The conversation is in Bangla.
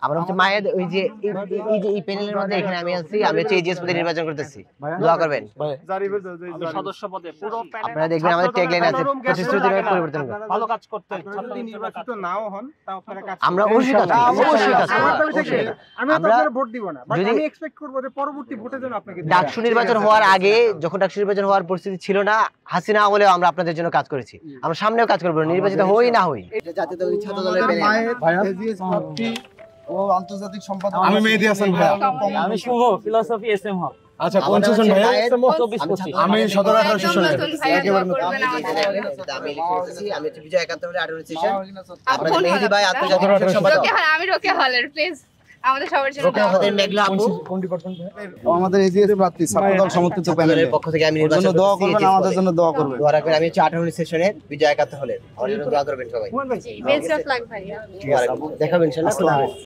আমরা হচ্ছে মায়ের ওই যে এই প্যানেলের মধ্যে এখানে আমি আছি, আমি হচ্ছে এজিএস পদে নির্বাচন করতেছি, দোয়া করবেন। সদস্য পদে পুরো প্যানেল আপনারা দেখবেন আমাদের ট্যাগলাইন আছে প্রতিশ্রুতির পরিবর্তন করা। ভালো কাজ করতে যদি নির্বাচিত নাও হন তাও আপনারা কাজ আমরা অবশ্যই কাজ করব, অবশ্যই কাজ করব। আমি আপনাদের ভোট দিব না, বাট আমি এক্সপেক্ট করব যে পরবর্তী ভোটের জন্য আপনাকে ডাকসু নির্বাচন হওয়ার আগে, যখন ডাকসু নির্বাচন হওয়ার পরিস্থিতি ছিল না, হাসিনা আমলেও আমরা আপনাদের জন্য কাজ করেছি, আমরা সামনেও কাজ করব, নির্বাচিত হই না হই। জাতীয়তাবাদী ছাত্র দলের প্যানেল এজিএস প্রার্থী ও আন্তর্জাতিক সম্পাদক আমি মেহেদী হাসান ভাই। আমি শুভ ফিলোসফি এসএম হক। আচ্ছা কোন সেশন ভাই? আমি 17-18 সেশনে। একেবারে আমি লিখেছি, আমি হচ্ছে বিজয় 71 এর 18 সেশন। আপনাদের মেহেদী ভাই আন্তর্জাতিক সম্পাদক। আমি রোকে হলের প্লিজ আমাদের সবার জন্য আমাদের মেঘলা আপু কোন ডিপার্টমেন্ট ভাই? আমাদের এজিএস প্রার্থী ছাত্রদল সমর্থিত প্যানেলের পক্ষ থেকে আমি নির্বাচন জন্য দোয়া করবেন, আমাদের জন্য দোয়া করবেন। দোয়া রাখবেন। আমি হচ্ছে 18 সেশনের বিজয় 71 হলের, আমার জন্য দোয়া করবেন সবাই। বেস্ট অফ লাক ভাইয়া। ঠিক আছে, দেখাবেন ইনশাআল্লাহ।